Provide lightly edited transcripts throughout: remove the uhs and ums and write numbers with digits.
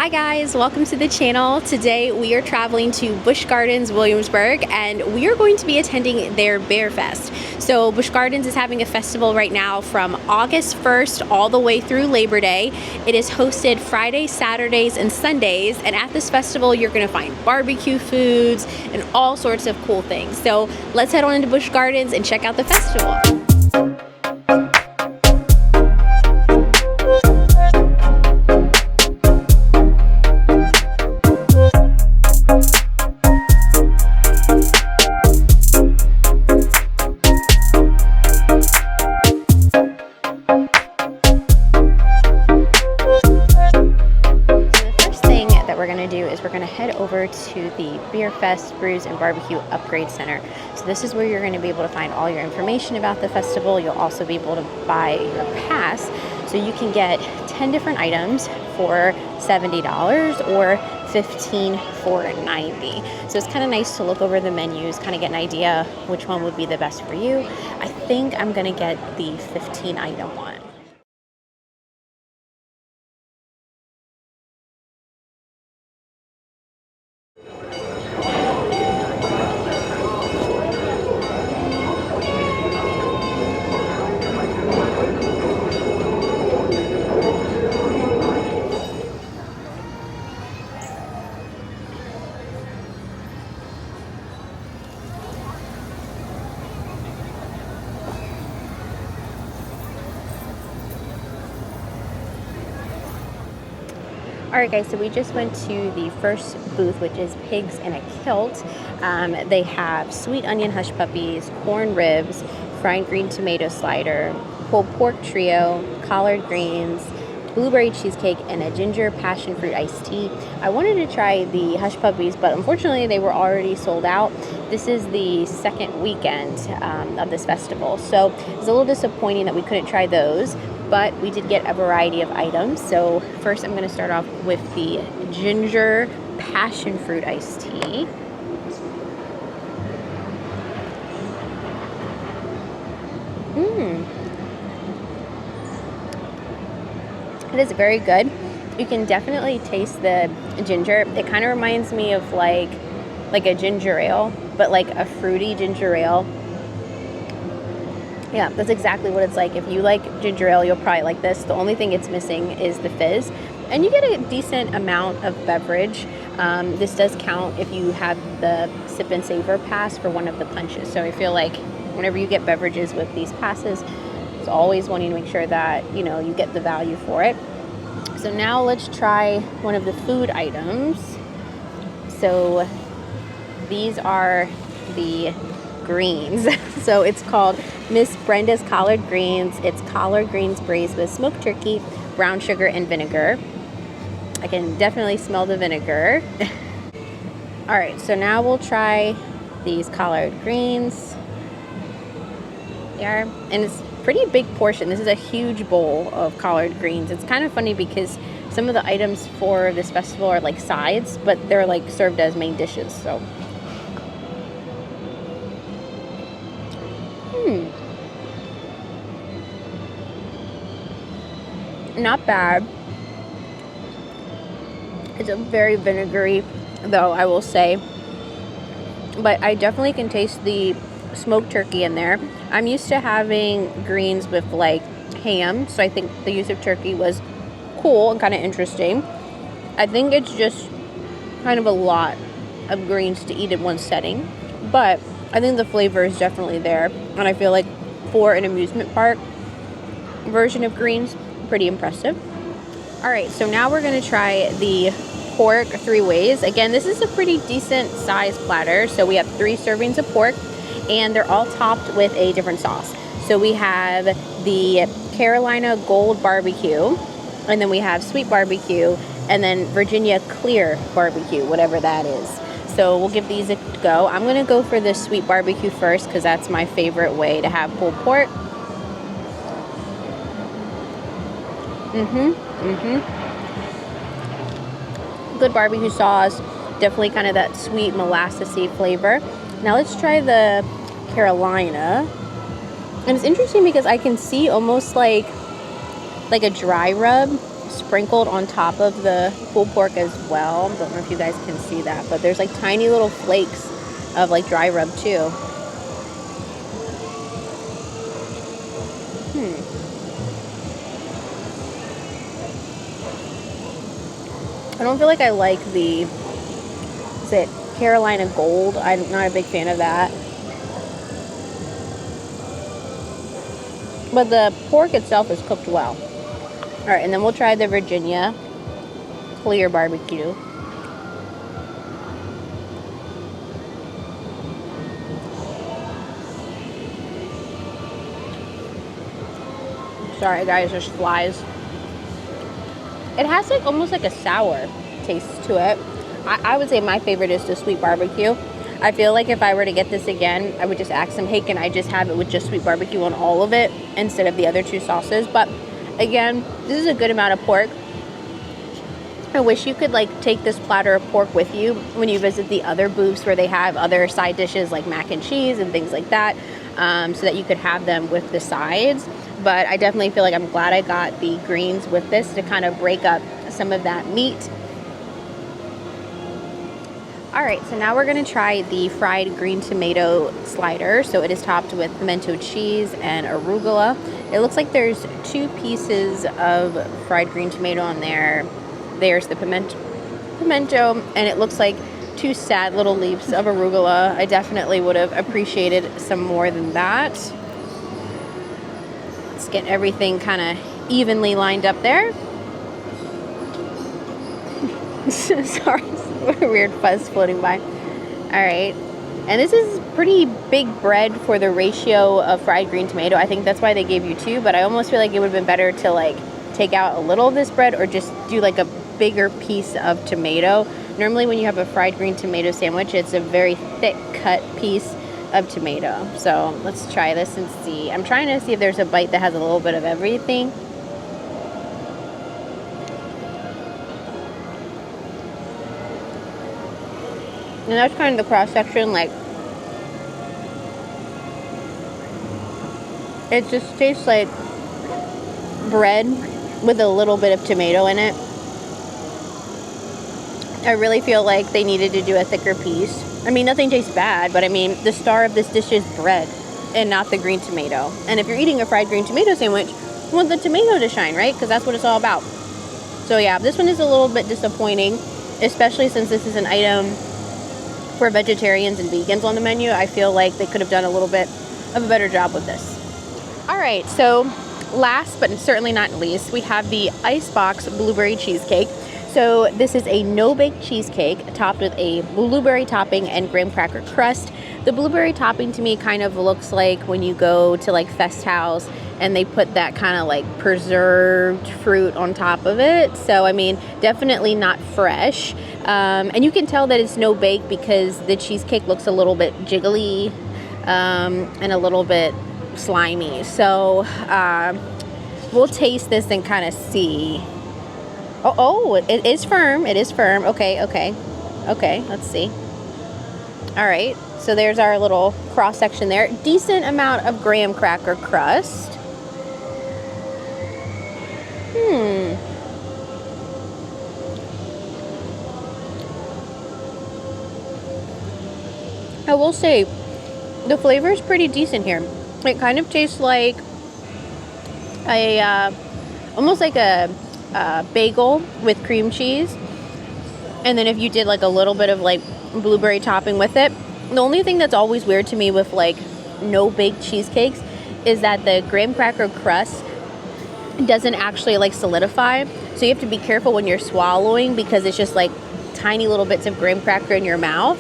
Hi guys, welcome to the channel. Today we are traveling to Busch Gardens Williamsburg and we are going to be attending their Bier Fest. So Busch Gardens is having a festival right now from August 1st all the way through Labor Day. It is hosted Fridays, Saturdays, and Sundays, and at this festival you're going to find barbecue foods and all sorts of cool things. So let's head on into Busch Gardens and check out the festival. We're going to head over to the Bier Fest Brews and BBQ Upgrade Center. So this is where you're going to be able to find all your information about the festival. You'll also be able to buy your pass, so you can get 10 different items for $70 or 15 for $90. So it's kind of nice to look over the menus, kind of get an idea which one would be the best for you. I think I'm going to get the 15 item one. Alright guys, so we just went to the first booth, which is Pigs in a Kilt. They have sweet onion hush puppies, corn ribs, fried green tomato slider, pulled pork trio, collard greens, blueberry cheesecake, and a ginger passion fruit iced tea. I wanted to try the hush puppies, but unfortunately they were already sold out. This is the second weekend of this festival, so it's a little disappointing that we couldn't try those. But we did get a variety of items. So first I'm going to start off with the ginger passion fruit iced tea. It is very good. You can definitely taste the ginger. It kind of reminds me of like a ginger ale, but like a fruity ginger ale. Yeah, that's exactly what it's like. If you like ginger ale, you'll probably like this. The only thing it's missing is the fizz. And you get a decent amount of beverage. This does count if you have the sip and savor pass for one of the punches. So I feel like whenever you get beverages with these passes, it's always wanting to make sure that, you know, you get the value for it. So now let's try one of the food items. So these are the greens. So it's called Miss Brenda's collard greens. It's collard greens braised with smoked turkey, brown sugar, and vinegar. I can definitely smell the vinegar. All right, so now we'll try these collard greens. There, and it's a pretty big portion. This is a huge bowl of collard greens. It's kind of funny because some of the items for this festival are like sides, but they're like served as main dishes. So not bad. It's a very vinegary, though, I will say, but I definitely can taste the smoked turkey in there. I'm used to having greens with like ham, so I think the use of turkey was cool and kind of interesting. I think it's just kind of a lot of greens to eat in one setting, but I think the flavor is definitely there, and I feel like for an amusement park version of greens, pretty impressive. All right, so now we're going to try the pork 3 ways. Again, this is a pretty decent sized platter. So we have 3 servings of pork, and they're all topped with a different sauce. So we have the Carolina Gold Barbecue, and then we have Sweet Barbecue, and then Virginia Clear Barbecue, whatever that is. So we'll give these a go. I'm going to go for the Sweet Barbecue first because that's my favorite way to have pulled pork. Good barbecue sauce, definitely kind of that sweet molassesy flavor. Now let's try the Carolina. And it's interesting because I can see almost like a dry rub. sprinkled on top of the pulled pork as well. Don't know if you guys can see that, but there's like tiny little flakes of like dry rub too. I don't feel like I like the, is it Carolina Gold? I'm not a big fan of that. But the pork itself is cooked well. All right, and then we'll try the Virginia clear barbecue. Sorry guys, there's flies. It has like almost like a sour taste to it. I would say my favorite is the sweet barbecue. I feel like if I were to get this again, I would just ask them, hey, can I just have it with just sweet barbecue on all of it instead of the other two sauces? But again, this is a good amount of pork. I wish you could like take this platter of pork with you when you visit the other booths where they have other side dishes like mac and cheese and things like that, so that you could have them with the sides. But I definitely feel like I'm glad I got the greens with this to kind of break up some of that meat. All right, so now we're gonna try the fried green tomato slider. So it is topped with pimento cheese and arugula. It looks like there's 2 pieces of fried green tomato on there. There's the pimento, and it looks like 2 sad little leaves of arugula. I definitely would have appreciated some more than that. Let's get everything kind of evenly lined up there. Sorry, weird fuzz floating by. All right, and this is pretty big bread for the ratio of fried green tomato. I think that's why they gave you 2, but I almost feel like it would have been better to like take out a little of this bread or just do like a bigger piece of tomato. Normally when you have a fried green tomato sandwich, it's a very thick cut piece of tomato. So let's try this and see. I'm trying to see if there's a bite that has a little bit of everything. And that's kind of the cross section. Like, it just tastes like bread with a little bit of tomato in it. I really feel like they needed to do a thicker piece. I mean, nothing tastes bad, but I mean, the star of this dish is bread and not the green tomato. And if you're eating a fried green tomato sandwich, you want the tomato to shine, right? Because that's what it's all about. So yeah, this one is a little bit disappointing, especially since this is an item for vegetarians and vegans on the menu. I feel like they could have done a little bit of a better job with this. All right, so last but certainly not least, we have the Icebox Blueberry Cheesecake. So this is a no-bake cheesecake topped with a blueberry topping and graham cracker crust. The blueberry topping to me kind of looks like when you go to like Festa House and they put that kind of like preserved fruit on top of it. So I mean, definitely not fresh. And you can tell that it's no bake because the cheesecake looks a little bit jiggly and a little bit slimy. So we'll taste this and kind of see. Oh, it is firm. It is firm. Okay. Let's see. All right. So there's our little cross section there. Decent amount of graham cracker crust. I will say the flavor is pretty decent here. It kind of tastes like a almost like a bagel with cream cheese, and then if you did like a little bit of like blueberry topping with it. The only thing that's always weird to me with like no baked cheesecakes is that the graham cracker crust doesn't actually like solidify, so you have to be careful when you're swallowing because it's just like tiny little bits of graham cracker in your mouth.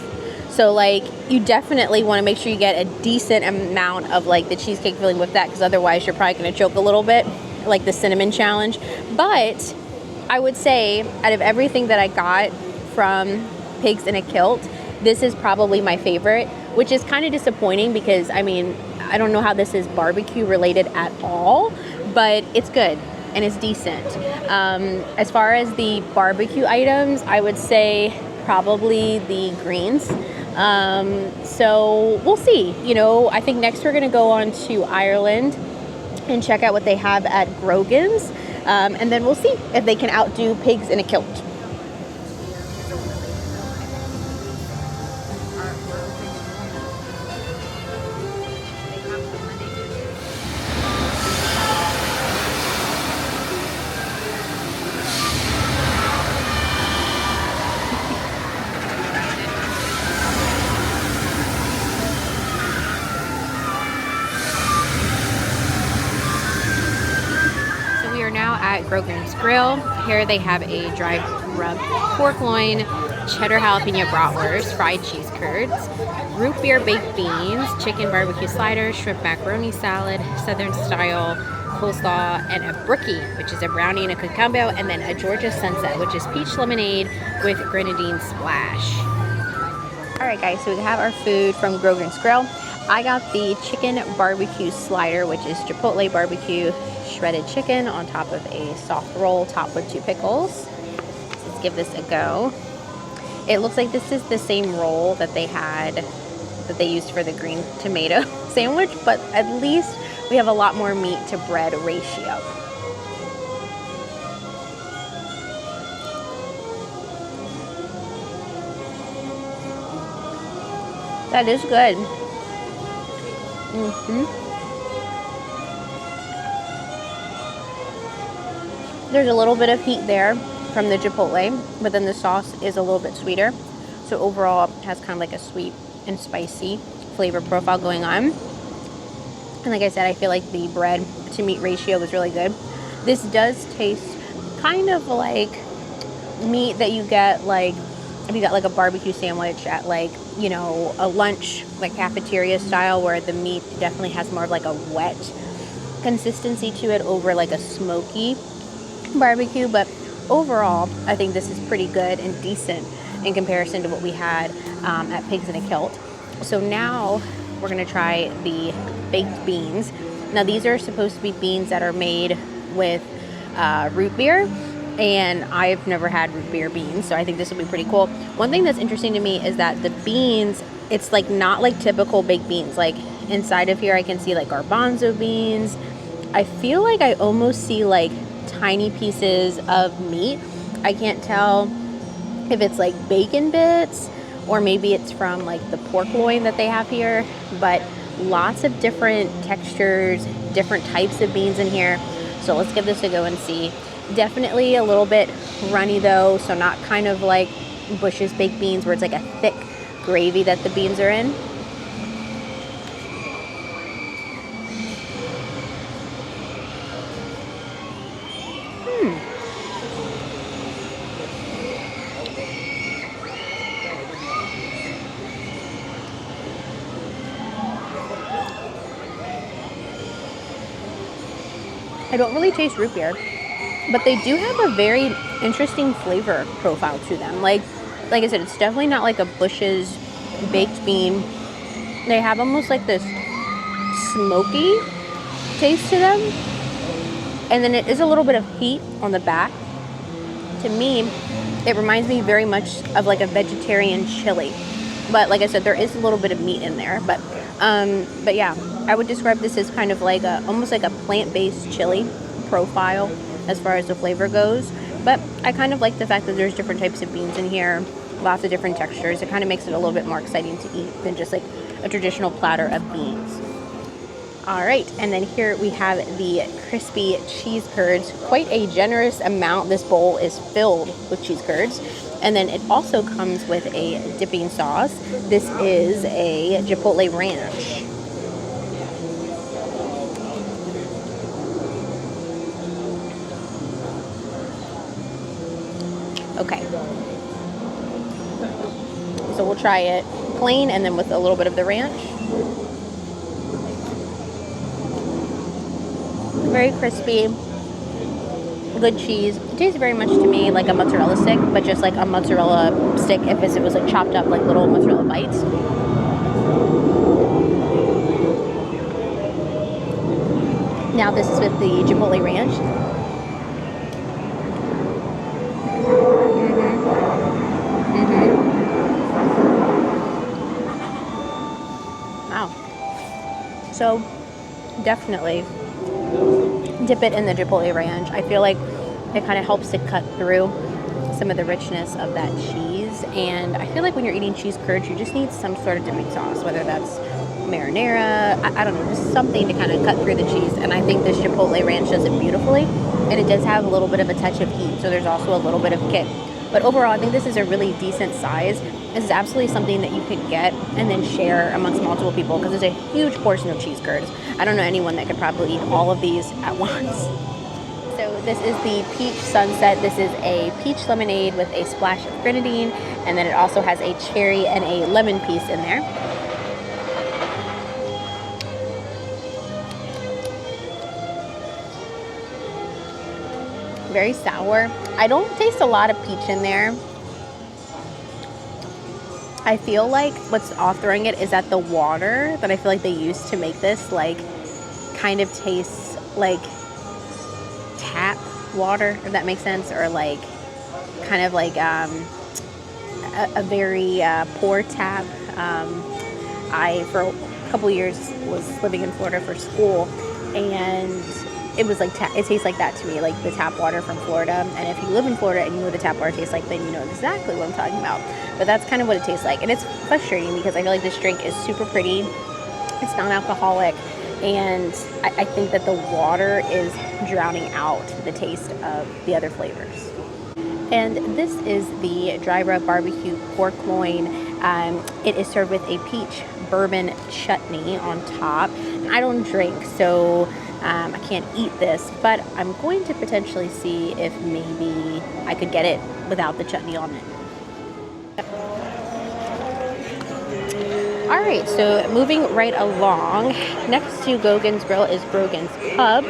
So like you definitely want to make sure you get a decent amount of like the cheesecake filling with that, because otherwise you're probably going to choke a little bit, like the cinnamon challenge. But I would say out of everything that I got from Pigs in a Kilt, this is probably my favorite, which is kind of disappointing because I mean, I don't know how this is barbecue related at all, but it's good and it's decent. As far as the barbecue items, I would say probably the greens. So we'll see. You know, I think next we're going to go on to Ireland and check out what they have at Grogan's. And then we'll see if they can outdo pigs in a kilt. Now at Grogs Grill. Here they have a dry rub pork loin, cheddar jalapeno bratwurst, fried cheese curds, root beer baked beans, chicken barbecue sliders, shrimp macaroni salad, southern style coleslaw, and a brookie, which is a brownie and a cucumber, and then a Georgia sunset, which is peach lemonade with grenadine splash. All right, guys, so we have our food from Grogs Grill. I got the chicken barbecue slider, which is chipotle barbecue shredded chicken on top of a soft roll topped with 2 pickles. So let's give this a go. It looks like this is the same roll that they used for the green tomato sandwich, but at least we have a lot more meat to bread ratio. That is good. There's a little bit of heat there from the chipotle, but then the sauce is a little bit sweeter. So overall, it has kind of like a sweet and spicy flavor profile going on. And like I said, I feel like the bread to meat ratio was really good. This does taste kind of like meat that you get like if you got like a barbecue sandwich at like, you know, a lunch, like cafeteria style, where the meat definitely has more of like a wet consistency to it over like a smoky barbecue. But overall, I think this is pretty good and decent in comparison to what we had at Pigs in a Kilt. So now we're gonna try the baked beans. Now these are supposed to be beans that are made with root beer, and I've never had root beer beans, so I think this will be pretty cool. One thing that's interesting to me is that the beans, it's like not like typical baked beans. Like inside of here I can see like garbanzo beans. I feel like I almost see like tiny pieces of meat. I can't tell if it's like bacon bits or maybe it's from like the pork loin that they have here, but lots of different textures, different types of beans in here. So let's give this a go and see. Definitely a little bit runny though, so not kind of like Busch's baked beans where it's like a thick gravy that the beans are in. I don't really taste root beer, but they do have a very interesting flavor profile to them. Like I said, it's definitely not like a Busch's baked bean. They have almost like this smoky taste to them. And then it is a little bit of heat on the back. To me, it reminds me very much of like a vegetarian chili. But like I said, there is a little bit of meat in there. But yeah, I would describe this as kind of like almost like a plant-based chili profile as far as the flavor goes. But I kind of like the fact that there's different types of beans in here, lots of different textures. It kind of makes it a little bit more exciting to eat than just like a traditional platter of beans. All right, and then here we have the crispy cheese curds. Quite a generous amount. This bowl is filled with cheese curds. And then it also comes with a dipping sauce. This is a Chipotle Ranch. Okay. So we'll try it plain and then with a little bit of the ranch. Very crispy, good cheese. It tastes very much to me like a mozzarella stick, but just like a mozzarella stick if it was like chopped up like little mozzarella bites. Now this is with the Chipotle Ranch. Wow. So definitely dip it in the Chipotle ranch. I feel like it kind of helps to cut through some of the richness of that cheese. And I feel like when you're eating cheese curds, you just need some sort of dipping sauce, whether that's marinara, I don't know, just something to kind of cut through the cheese. And I think this Chipotle ranch does it beautifully. And it does have a little bit of a touch of heat, so there's also a little bit of kick. But overall, I think this is a really decent size. This is absolutely something that you could get and then share amongst multiple people, because there's a huge portion of cheese curds. I don't know anyone that could probably eat all of these at once. So this is the Peach Sunset. This is a peach lemonade with a splash of grenadine, and then it also has a cherry and a lemon piece in there. Very sour. I don't taste a lot of peach in there. I feel like what's offering it is that the water that I feel like they used to make this, like, kind of tastes like tap water, if that makes sense, or like kind of like a very poor tap. I, for a couple years, was living in Florida for school, and it was like it tastes like that to me, like the tap water from Florida. And if you live in Florida and you know what the tap water tastes like, then you know exactly what I'm talking about. But that's kind of what it tastes like, and it's frustrating because I feel like this drink is super pretty. It's non-alcoholic, and I think that the water is drowning out the taste of the other flavors. And this is the dry rub barbecue pork loin. It is served with a peach bourbon chutney on top. I don't drink, so I can't eat this, but I'm going to potentially see if maybe I could get it without the chutney on it. Alright, so moving right along, next to Grogs Grill is Grogan's Pub.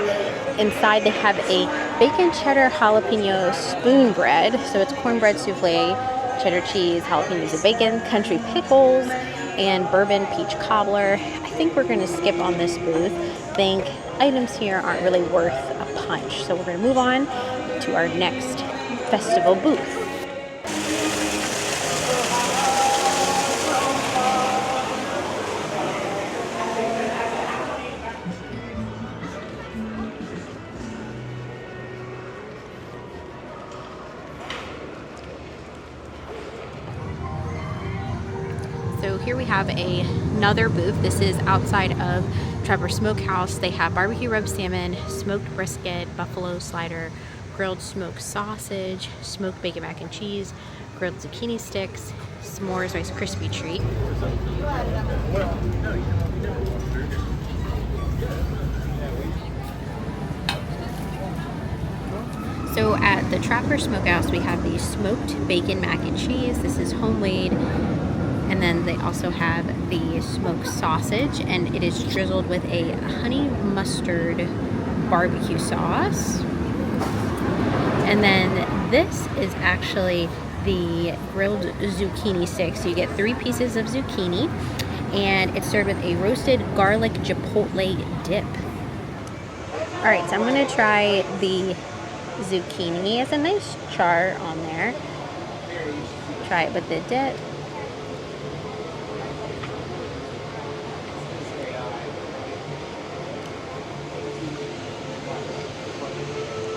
Inside they have a bacon cheddar jalapeno spoon bread. So it's cornbread souffle, cheddar cheese, jalapenos and bacon, country pickles, and bourbon peach cobbler. I think we're going to skip on this booth. I think items here aren't really worth a punch. So we're going to move on to our next festival booth. So here we have another booth. This is outside of Trevor Smokehouse. They have barbecue rub salmon, smoked brisket, buffalo slider, grilled smoked sausage, smoked bacon mac and cheese, grilled zucchini sticks, s'mores Rice Krispie treat. So at the Trapper Smokehouse, we have the smoked bacon mac and cheese. This is homemade. And then they also have the smoked sausage, and it is drizzled with a honey mustard barbecue sauce. And then this is actually the grilled zucchini sticks. So you get 3 pieces of zucchini, and it's served with a roasted garlic chipotle dip. All right, so I'm gonna try the zucchini. It's a nice char on there. Try it with the dip.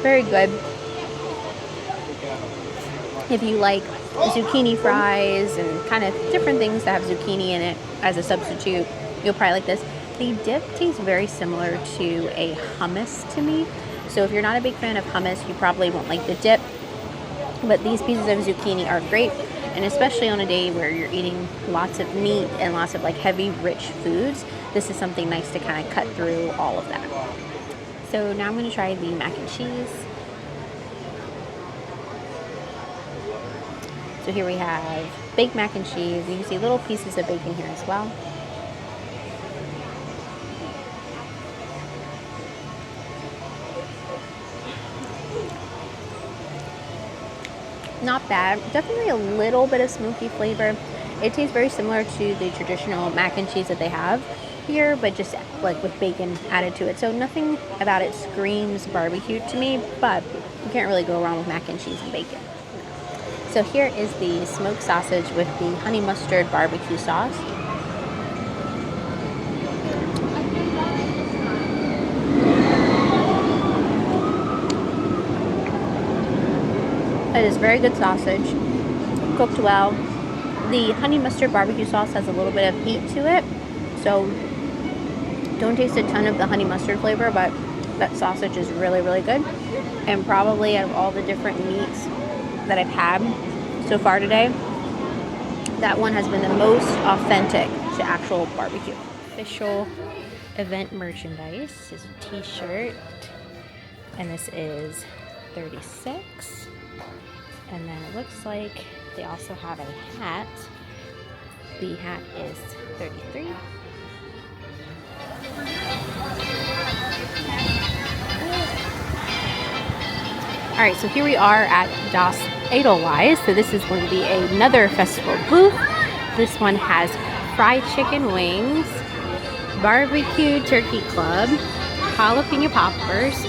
Very good. If you like zucchini fries and kind of different things that have zucchini in it as a substitute, you'll probably like this. The dip tastes very similar to a hummus to me. So if you're not a big fan of hummus, you probably won't like the dip. But these pieces of zucchini are great, and especially on a day where you're eating lots of meat and lots of like heavy, rich foods, this is something nice to kind of cut through all of that. So now I'm going to try the mac and cheese. So here we have baked mac and cheese. You can see little pieces of bacon here as well. Not bad. Definitely a little bit of smoky flavor. It tastes very similar to the traditional mac and cheese that they have here, but just like with bacon added to it. So nothing about it screams barbecue to me, but you can't really go wrong with mac and cheese and bacon. So here is the smoked sausage with the honey mustard barbecue sauce. It is very good sausage, cooked well. The honey mustard barbecue sauce has a little bit of heat to it, so don't taste a ton of the honey mustard flavor, but that sausage is really, really good. And probably out of all the different meats that I've had so far today, that one has been the most authentic to actual barbecue. Official event merchandise. This is a t-shirt, and this is $36. And then it looks like they also have a hat. The hat is $33. All right, so here we are at Das Edelweiss. So this is going to be another festival booth. This one has fried chicken wings, barbecue turkey club, jalapeno poppers,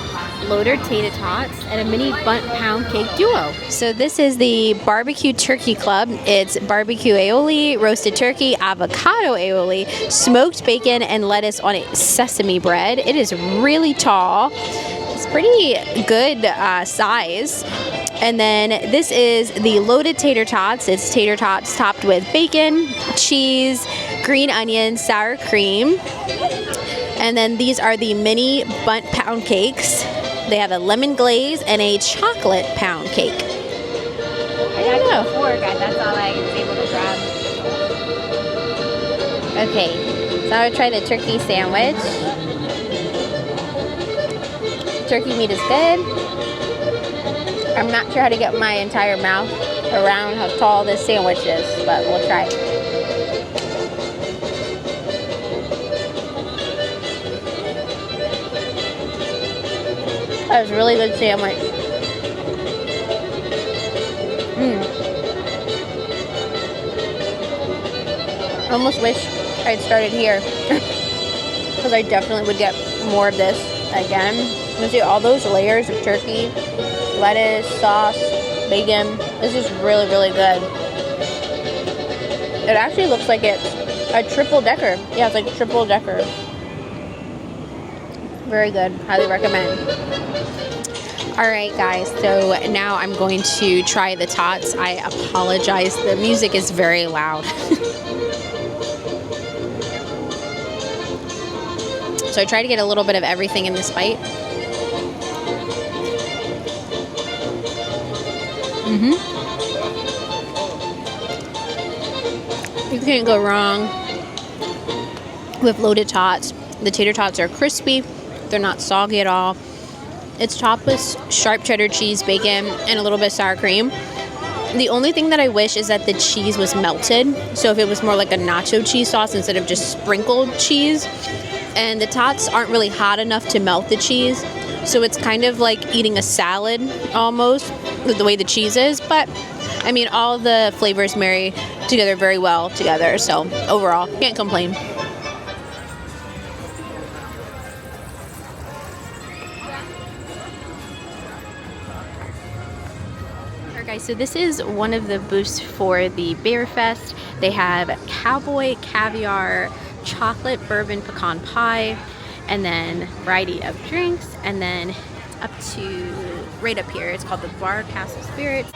loaded tater tots, and a mini bundt pound cake duo. So this is the barbecue turkey club. It's barbecue aioli, roasted turkey, avocado aioli, smoked bacon, and lettuce on a sesame bread. It is really tall. It's pretty good size. And then this is the loaded tater tots. It's tater tots topped with bacon, cheese, green onions, sour cream. And then these are the mini bundt pound cakes. They have a lemon glaze and a chocolate pound cake. I got a fork, that's all I was able to grab. Okay, so I'm gonna try the turkey sandwich. Turkey meat is good. I'm not sure how to get my entire mouth around how tall this sandwich is, but we'll try. That was a really good sandwich. I almost wish I'd started here because I definitely would get more of this again. You see all those layers of turkey, lettuce, sauce, bacon. This is really, really good. It actually looks like it's a triple decker. Yeah, it's like triple decker. Very good. Highly recommend. Alright guys, so now I'm going to try the tots. I apologize, the music is very loud. So I try to get a little bit of everything in this bite. You can't go wrong with loaded tots. The tater tots are crispy. They're not soggy at all. It's topped with sharp cheddar cheese, bacon, and a little bit of sour cream. The only thing that I wish is that the cheese was melted. So if it was more like a nacho cheese sauce instead of just sprinkled cheese. And the tots aren't really hot enough to melt the cheese. So it's kind of like eating a salad almost with the way the cheese is. But I mean, all the flavors marry together very well together. So overall, can't complain. Guys, so this is one of the booths for the Bier Fest. They have cowboy caviar, chocolate bourbon pecan pie, and then a variety of drinks, and then up to right up here, it's called the Bar Castle Spirits.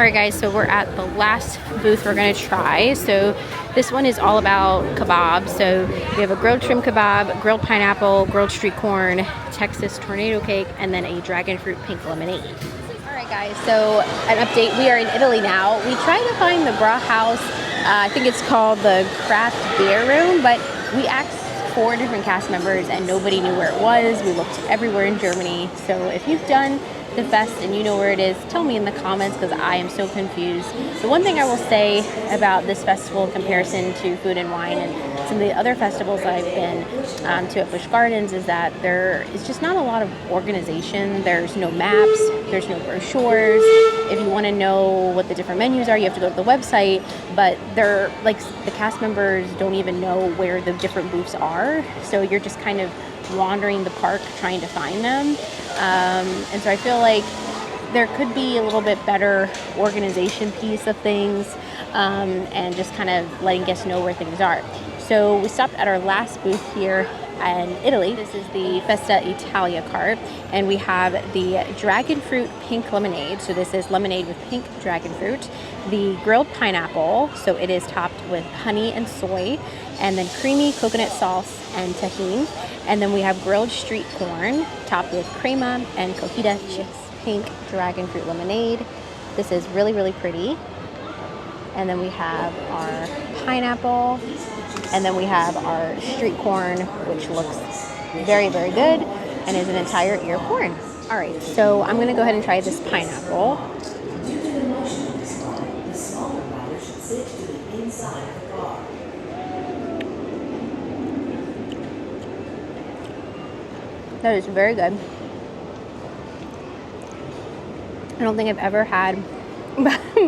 Alright guys, so we're at the last booth we're going to try. So this one is all about kebabs. So we have a grilled shrimp kebab, grilled pineapple, grilled street corn, Texas tornado cake, and then a dragon fruit pink lemonade. Alright guys, so an update. We are in Italy now. We tried to find the Bra House. I think it's called the Craft Beer Room, but we asked 4 different cast members and nobody knew where it was. We looked everywhere in Germany. So if you've done the fest and you know where it is, tell me in the comments because I am so confused. The one thing I will say about this festival in comparison to Food and Wine and some of the other festivals I've been to at Busch Gardens is that there is just not a lot of organization. There's no maps, there's no brochures. If you want to know what the different menus are, you have to go to the website, but they're like the cast members don't even know where the different booths are. So you're just kind of wandering the park trying to find them. And so I feel like there could be a little bit better organization piece of things and just kind of letting guests know where things are. So we stopped at our last booth here in Italy. This is the Festa Italia cart, and we have the dragon fruit pink lemonade. So this is lemonade with pink dragon fruit. The grilled pineapple, so it is topped with honey and soy, and then creamy coconut sauce and tahini. And then we have grilled street corn topped with crema and cojita chips, pink dragon fruit lemonade. This is really, really pretty. And then we have our pineapple, and then we have our street corn, which looks very, very good and is an entire ear of corn. All right, so I'm gonna go ahead and try this pineapple. That is very good. I don't think I've ever had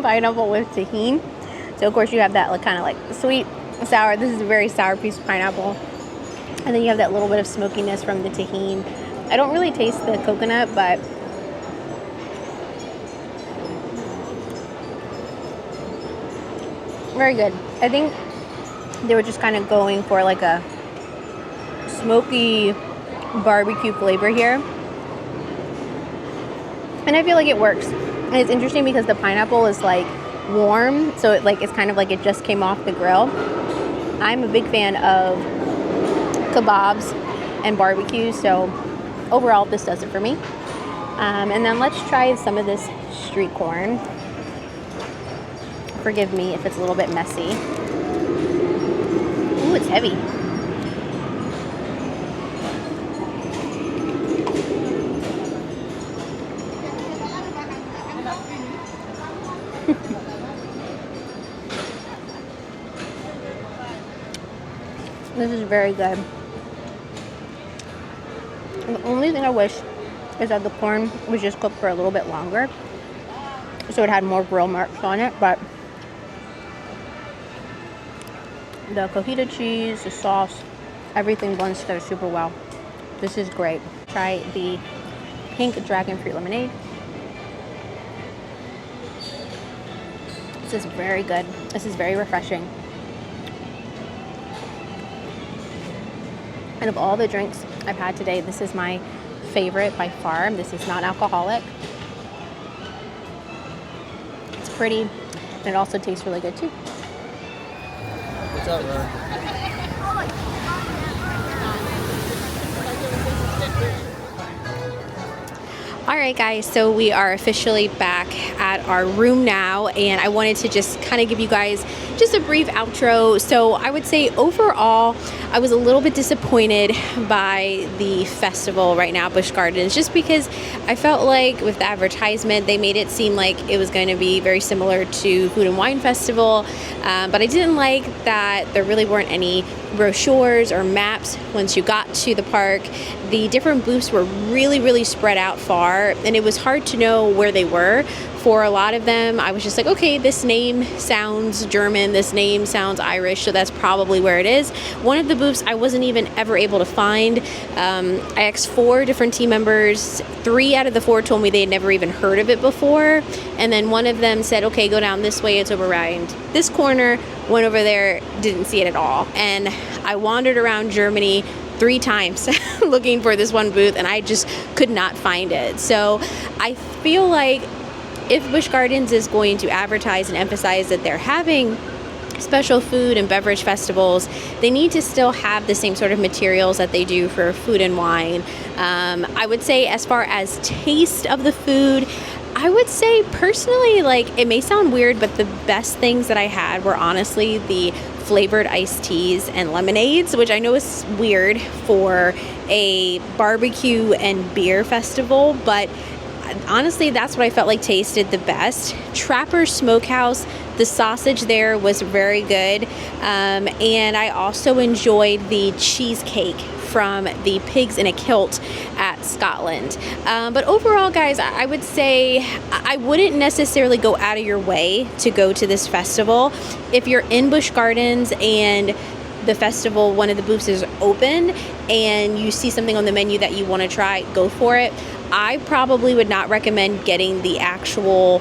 pineapple with tahini. So of course you have that like kind of like sweet, sour. This is a very sour piece of pineapple. And then you have that little bit of smokiness from the tahini. I don't really taste the coconut, but very good. I think they were just kind of going for like a smoky barbecue flavor here, and I feel like it works. And it's interesting because the pineapple is like warm, so it's kind of like it just came off the grill. I'm a big fan of kebabs and barbecue, so overall this does it for me. And then let's try some of this street corn. Forgive me if it's a little bit messy. Ooh, it's heavy. This is very good. The only thing I wish is that the corn was just cooked for a little bit longer, so it had more grill marks on it, but the cojita cheese, the sauce, everything blends together super well. This is great. Try the pink dragon fruit lemonade. This is very good. This is very refreshing. And of all the drinks I've had today, this is my favorite by far. This is non-alcoholic. It's pretty, and it also tastes really good too. What's up, Ron? All right, guys, so we are officially back at our room now, and I wanted to just kind of give you guys just a brief outro. So I would say overall, I was a little bit disappointed by the festival right now, Busch Gardens, just because I felt like with the advertisement, they made it seem like it was going to be very similar to Food and Wine Festival, but I didn't like that there really weren't any brochures or maps once you got to the park. The different booths were really, really spread out far, and it was hard to know where they were. For a lot of them, I was just like, okay, this name sounds German, this name sounds Irish, so that's probably where it is. One of the booths I wasn't even ever able to find. I asked 4 different team members. 3 out of the 4 told me they had never even heard of it before, and then one of them said, okay, go down this way, it's over around this corner. Went over there, didn't see it at all. And I wandered around Germany 3 times looking for this one booth, and I just could not find it. So I feel like if Busch Gardens is going to advertise and emphasize that they're having special food and beverage festivals, they need to still have the same sort of materials that they do for food and wine. I would say as far as taste of the food, I would say personally, like, it may sound weird, but the best things that I had were honestly the flavored iced teas and lemonades, which I know is weird for a barbecue and beer festival, but honestly, that's what I felt like tasted the best. Trapper's Smokehouse, the sausage there was very good. And I also enjoyed the cheesecake from the Pigs in a Kilt at Scotland. But overall, guys, I would say I wouldn't necessarily go out of your way to go to this festival. If you're in Busch Gardens and the festival, one of the booths is open and you see something on the menu that you want to try, go for it. I probably would not recommend getting the actual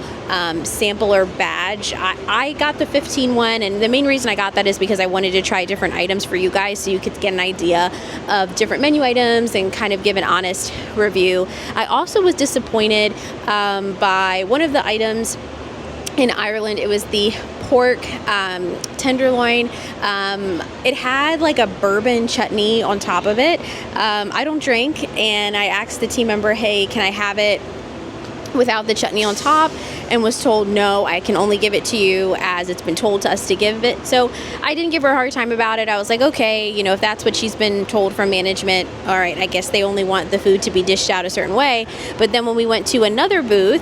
sampler badge. I got the 15 one, and the main reason I got that is because I wanted to try different items for you guys so you could get an idea of different menu items and kind of give an honest review. I also was disappointed by one of the items in Ireland. It was the pork tenderloin. It had like a bourbon chutney on top of it. I don't drink, and I asked the team member, hey, can I have it without the chutney on top, and was told no, I can only give it to you as it's been told to us to give it. So I didn't give her a hard time about it. I was like, okay, you know, if that's what she's been told from management, all right, I guess they only want the food to be dished out a certain way. But then when we went to another booth,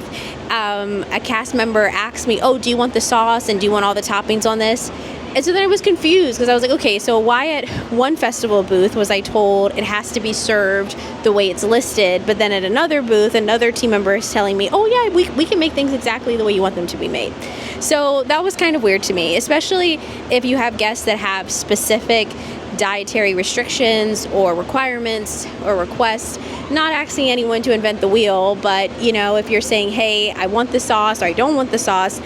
a cast member asked me, oh, do you want the sauce and do you want all the toppings on this? And so then I was confused because I was like, okay, so why at one festival booth was I told it has to be served the way it's listed, but then at another booth, another team member is telling me, oh yeah, we can make things exactly the way you want them to be made. So that was kind of weird to me, especially if you have guests that have specific dietary restrictions or requirements or requests. Not asking anyone to invent the wheel, but you know, if you're saying, hey, I want the sauce or I don't want the sauce,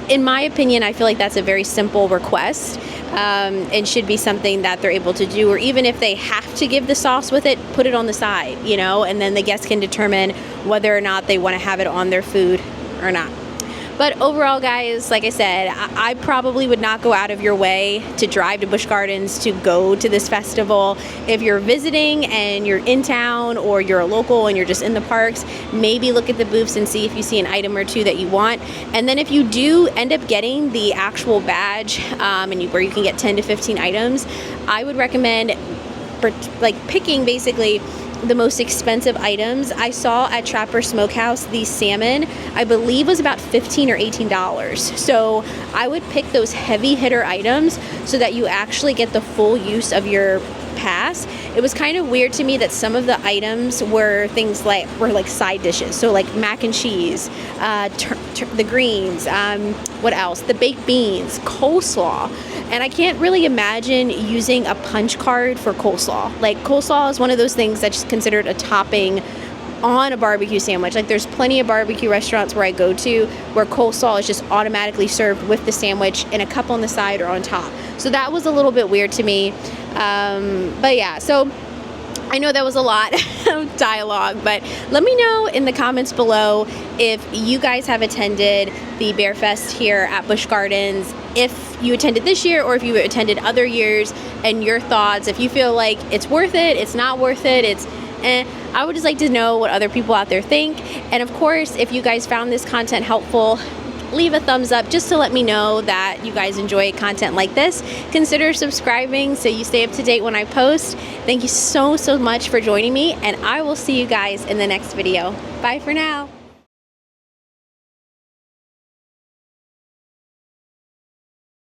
in my opinion, I feel like that's a very simple request and should be something that they're able to do. Or even if they have to give the sauce with it, put it on the side, you know, and then the guests can determine whether or not they want to have it on their food or not. But overall, guys, like I said, I probably would not go out of your way to drive to Busch Gardens to go to this festival. If you're visiting and you're in town, or you're a local and you're just in the parks, maybe look at the booths and see if you see an item or two that you want. And then if you do end up getting the actual badge where you can get 10 to 15 items, I would recommend picking basically the most expensive items. I saw at Trapper's Smokehouse, the salmon, I believe was about $15 or $18. So I would pick those heavy hitter items so that you actually get the full use of your pass. It was kind of weird to me that some of the items were things like side dishes. So like mac and cheese, the greens, what else? The baked beans, coleslaw. And I can't really imagine using a punch card for coleslaw. Like, coleslaw is one of those things that's considered a topping on a barbecue sandwich. Like, there's plenty of barbecue restaurants where I go to where coleslaw is just automatically served with the sandwich in a cup on the side or on top. So that was a little bit weird to me. But yeah, so I know that was a lot of dialogue, but let me know in the comments below if you guys have attended the Bier Fest here at Busch Gardens, if you attended this year or if you attended other years, and your thoughts, if you feel like it's worth it, it's not worth it, it's I would just like to know what other people out there think. And of course, if you guys found this content helpful, leave a thumbs up just to let me know that you guys enjoy content like this. Consider subscribing so you stay up to date when I post. Thank you so much for joining me, and I will see you guys in the next video. Bye for now.